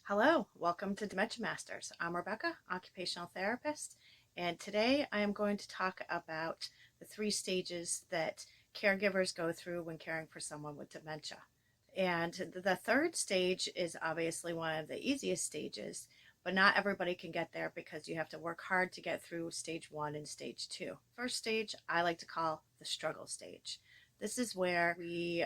Hello, welcome to Dementia Masters. I'm Rebecca, occupational therapist, and today I am going to talk about the three stages that caregivers go through when caring for someone with dementia. And the third stage is obviously one of the easiest stages, but not everybody can get there because you have to work hard to get through stage one and stage two. First stage, I like to call the struggle stage. This is where we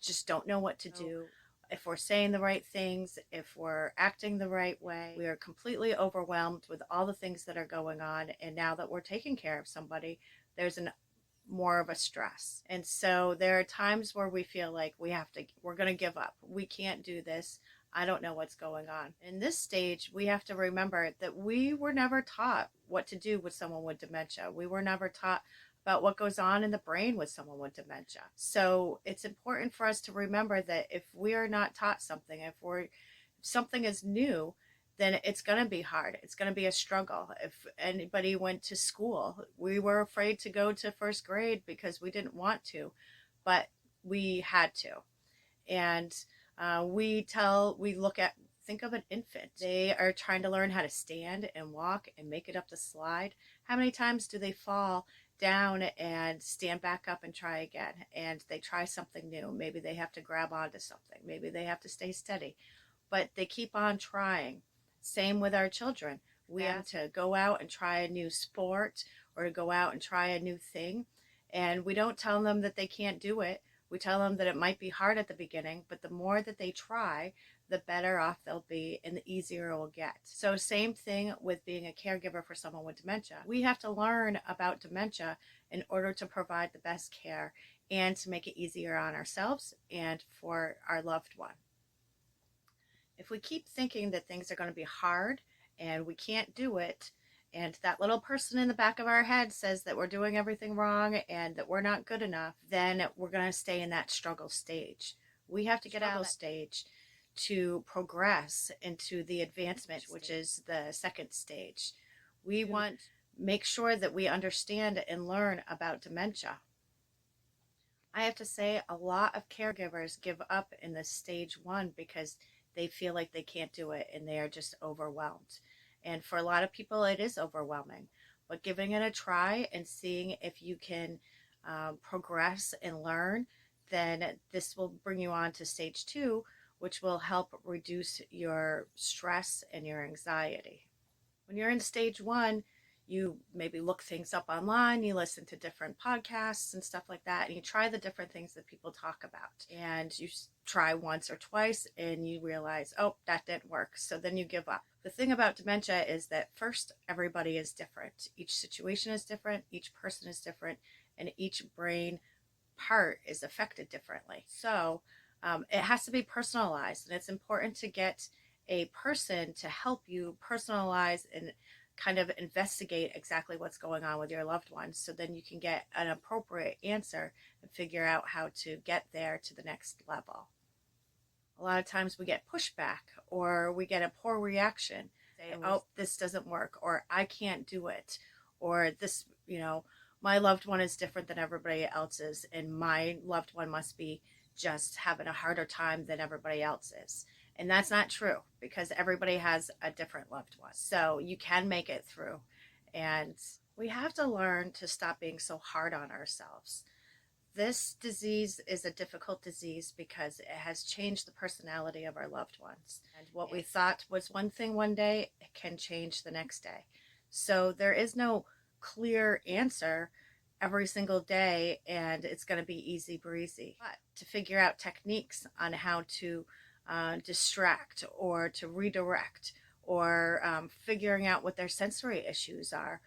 just don't know what to do, if we're saying the right things, if we're acting the right way. We are completely overwhelmed with all the things that are going on. And now that we're taking care of somebody, there's more of a stress. And so there are times where we feel like we're going to give up. We can't do this. I don't know what's going on. In this stage, we have to remember that we were never taught what to do with someone with dementia. We were never taught about what goes on in the brain with someone with dementia. So it's important for us to remember that if we are not taught something, if something is new, then it's going to be hard. It's going to be a struggle. If anybody went to school, we were afraid to go to first grade because we didn't want to, but we had to. And think of an infant. They are trying to learn how to stand and walk and make it up the slide. How many times do they fall down and stand back up and try again? And they try something new. Maybe they have to grab onto something. Maybe they have to stay steady, but they keep on trying. Same with our children. We have to go out and try a new sport or to go out and try a new thing. And we don't tell them that they can't do it. We tell them that it might be hard at the beginning, but the more that they try, the better off they'll be and the easier it will get. So same thing with being a caregiver for someone with dementia. We have to learn about dementia in order to provide the best care and to make it easier on ourselves and for our loved one. If we keep thinking that things are going to be hard and we can't do it, and that little person in the back of our head says that we're doing everything wrong and that we're not good enough, then we're going to stay in that struggle stage. We have to get out of that stage to progress into the advancement, which is the second stage. We want to make sure that we understand and learn about dementia. I have to say, a lot of caregivers give up in this stage one because they feel like they can't do it and they are just overwhelmed. And for a lot of people, it is overwhelming. But giving it a try and seeing if you can progress and learn, then this will bring you on to stage two, which will help reduce your stress and your anxiety. When you're in stage one, you maybe look things up online, you listen to different podcasts and stuff like that, and you try the different things that people talk about. And you try once or twice and you realize, oh, that didn't work. So then you give up. The thing about dementia is that first, everybody is different. Each situation is different, each person is different, and each brain part is affected differently. So it has to be personalized, and it's important to get a person to help you personalize and kind of investigate exactly what's going on with your loved ones, so then you can get an appropriate answer and figure out how to get there to the next level. A lot of times we get pushback or we get a poor reaction. Say, oh, this doesn't work, or I can't do it, or this, my loved one is different than everybody else's, and my loved one must be just having a harder time than everybody else is. And that's not true, because everybody has a different loved one. So you can make it through. And we have to learn to stop being so hard on ourselves. This disease is a difficult disease because it has changed the personality of our loved ones. And what we thought was one thing one day, it can change the next day. So there is no clear answer every single day, and it's going to be easy breezy. But to figure out techniques on how to distract or to redirect, or figuring out what their sensory issues are,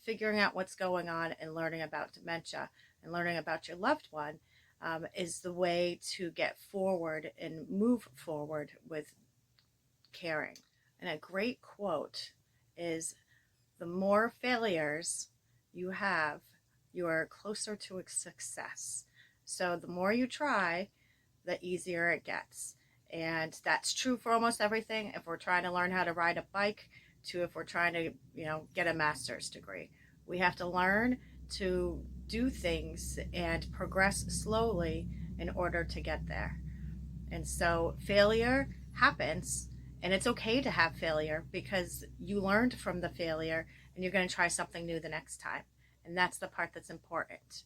figuring out what's going on and learning about dementia and learning about your loved one is the way to get forward and move forward with caring. And a great quote is, the more failures you have, you are closer to success. So the more you try, the easier it gets. And that's true for almost everything. If we're trying to learn how to ride a bike to if we're trying to, get a master's degree, we have to learn to do things and progress slowly in order to get there. And so failure happens, And it's okay to have failure because you learned from the failure and you're going to try something new the next time. And that's the part that's important.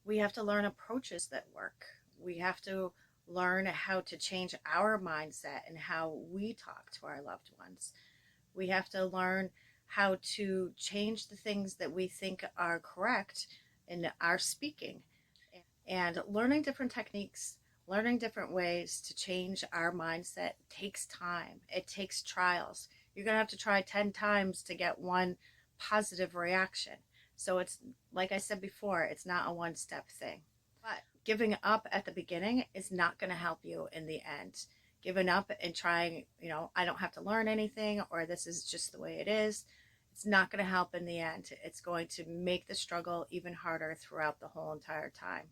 We have to learn approaches that work. We have to learn how to change our mindset and how we talk to our loved ones. We have to learn how to change the things that we think are correct in our speaking. And learning different techniques, learning different ways to change our mindset takes time. It takes trials. You're going to have to try 10 times to get one positive reaction. So it's, like I said before, it's not a one step thing. But giving up at the beginning is not going to help you in the end. Giving up and trying, I don't have to learn anything, or this is just the way it is, it's not going to help in the end. It's going to make the struggle even harder throughout the whole entire time.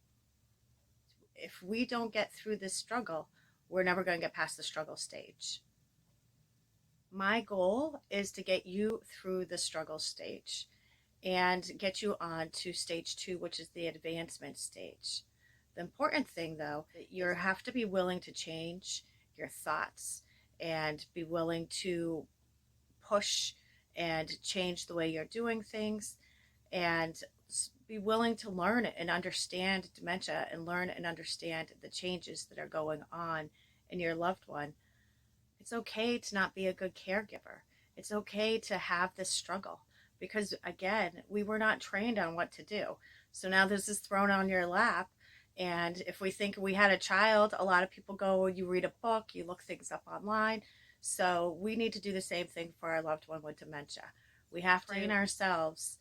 If we don't get through this struggle, we're never going to get past the struggle stage. My goal is to get you through the struggle stage and get you on to stage 2, which is the advancement stage. The important thing, though, that you have to be willing to change your thoughts and be willing to push and change the way you're doing things, and be willing to learn and understand dementia and learn and understand the changes that are going on in your loved one. It's okay to not be a good caregiver. It's okay to have this struggle because, again, we were not trained on what to do. So now this is thrown on your lap. And if we think we had a child, a lot of people go, you read a book, you look things up online. So we need to do the same thing for our loved one with dementia. We have to train ourselves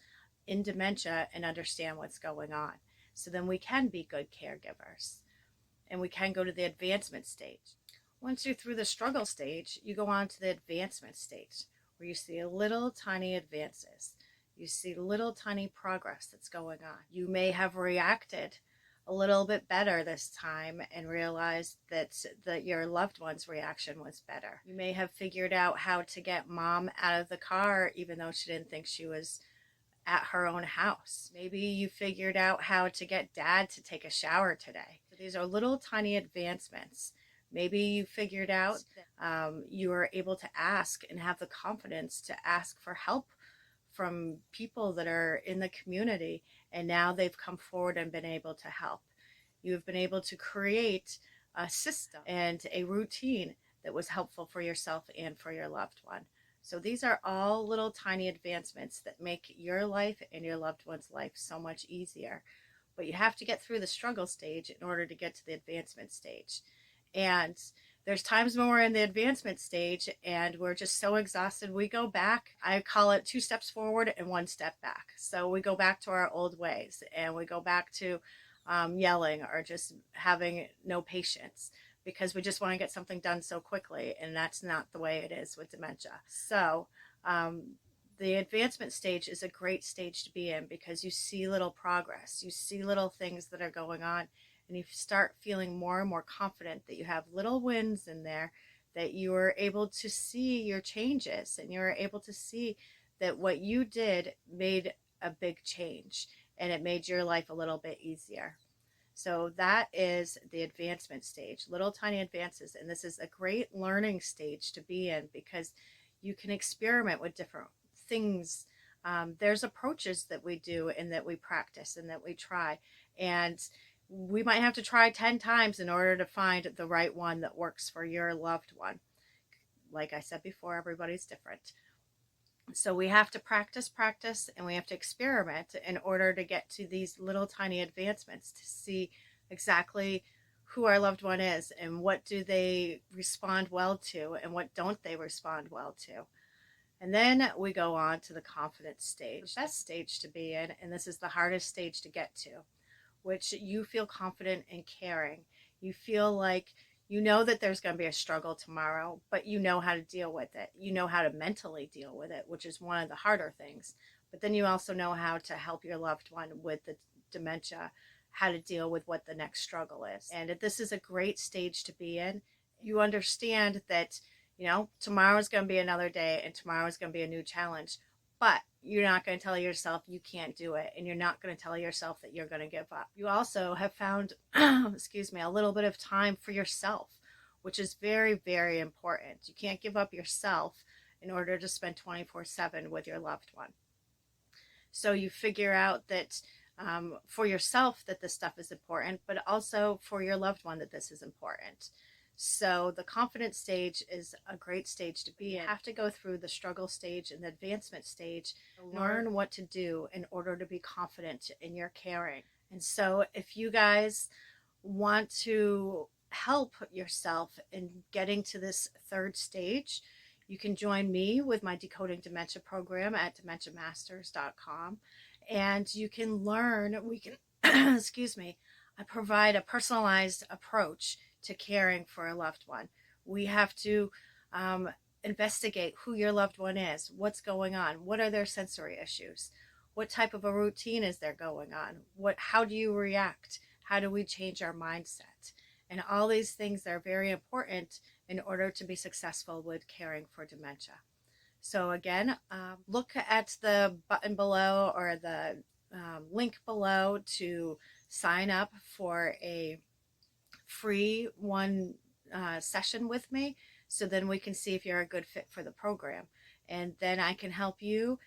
in dementia and understand what's going on. So then we can be good caregivers and we can go to the advancement stage. Once you're through the struggle stage, you go on to the advancement stage where you see little tiny advances. You see little tiny progress that's going on. You may have reacted a little bit better this time and realized that your loved one's reaction was better. You may have figured out how to get mom out of the car even though she didn't think she was at her own house. Maybe you figured out how to get dad to take a shower today. So these are little tiny advancements. Maybe you figured out you were able to ask and have the confidence to ask for help from people that are in the community, and now they've come forward and been able to help. You've been able to create a system and a routine that was helpful for yourself and for your loved one. So these are all little tiny advancements that make your life and your loved one's life so much easier. But you have to get through the struggle stage in order to get to the advancement stage. And there's times when we're in the advancement stage and we're just so exhausted, we go back. I call it 2 steps forward and 1 step back. So we go back to our old ways and we go back to yelling or just having no patience because we just want to get something done so quickly. And that's not the way it is with dementia. So the advancement stage is a great stage to be in because you see little progress. You see little things that are going on. And you start feeling more and more confident that you have little wins in there, that you are able to see your changes and you're able to see that what you did made a big change and it made your life a little bit easier. So that is the advancement stage, little tiny advances. And this is a great learning stage to be in because you can experiment with different things. There's approaches that we do and that we practice and that we try. And we might have to try 10 times in order to find the right one that works for your loved one. Like I said before, everybody's different. So we have to practice, and we have to experiment in order to get to these little tiny advancements to see exactly who our loved one is and what do they respond well to and what don't they respond well to. And then we go on to the confidence stage, the best stage to be in, and this is the hardest stage to get to, which you feel confident in caring. You feel like you know that there's going to be a struggle tomorrow, but you know how to deal with it. You know how to mentally deal with it, which is one of the harder things. But then you also know how to help your loved one with the dementia, how to deal with what the next struggle is. And this is a great stage to be in. You understand that, tomorrow is going to be another day and tomorrow is going to be a new challenge. But you're not going to tell yourself you can't do it, and you're not going to tell yourself that you're going to give up. You also have found, a little bit of time for yourself, which is very, very important. You can't give up yourself in order to spend 24/7 with your loved one. So you figure out that for yourself that this stuff is important, but also for your loved one that this is important. So the confidence stage is a great stage to be in. You have to go through the struggle stage and the advancement stage, learn what to do in order to be confident in your caring. And so if you guys want to help yourself in getting to this third stage, you can join me with my Decoding Dementia program at dementiamasters.com, and you can learn, we can, excuse me, I provide a personalized approach to caring for a loved one. We have to investigate who your loved one is, what's going on, what are their sensory issues, what type of a routine is there going on, how do you react, how do we change our mindset, and all these things are very important in order to be successful with caring for dementia. So again, look at the button below or the link below to sign up for a free one session with me, so then we can see if you're a good fit for the program. And then I can help you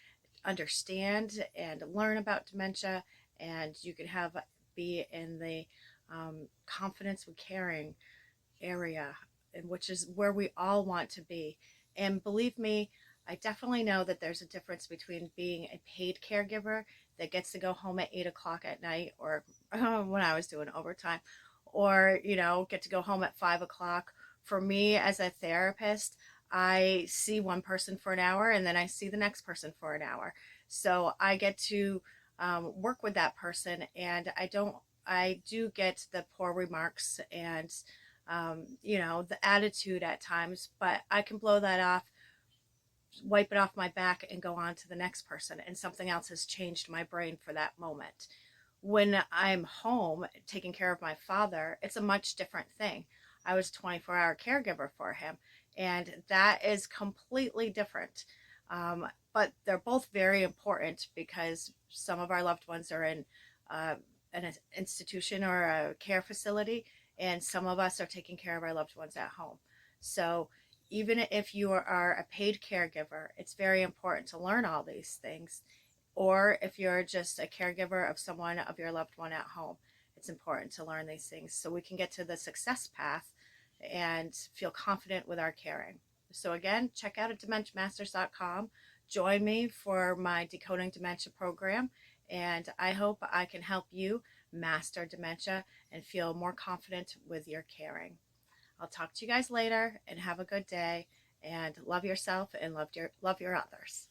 understand and learn about dementia, and you can be in the confidence with caring area, and which is where we all want to be. And believe me, I definitely know that there's a difference between being a paid caregiver that gets to go home at 8 o'clock at night, or when I was doing overtime, or get to go home at 5 o'clock. For me as a therapist, I see one person for an hour and then I see the next person for an hour. So I get to work with that person, and I do get the poor remarks and the attitude at times, but I can blow that off, wipe it off my back, and go on to the next person, and something else has changed my brain for that moment. When I'm home taking care of my father, it's a much different thing. I was a 24-hour caregiver for him, and that is completely different. But they're both very important because some of our loved ones are in an institution or a care facility, and some of us are taking care of our loved ones at home. So even if you are a paid caregiver, it's very important to learn all these things. Or if you're just a caregiver of someone of your loved one at home, it's important to learn these things so we can get to the success path and feel confident with our caring. So again, check out at dementiamasters.com. Join me for my Decoding Dementia program, and I hope I can help you master dementia and feel more confident with your caring. I'll talk to you guys later, and have a good day, and love yourself and love your others.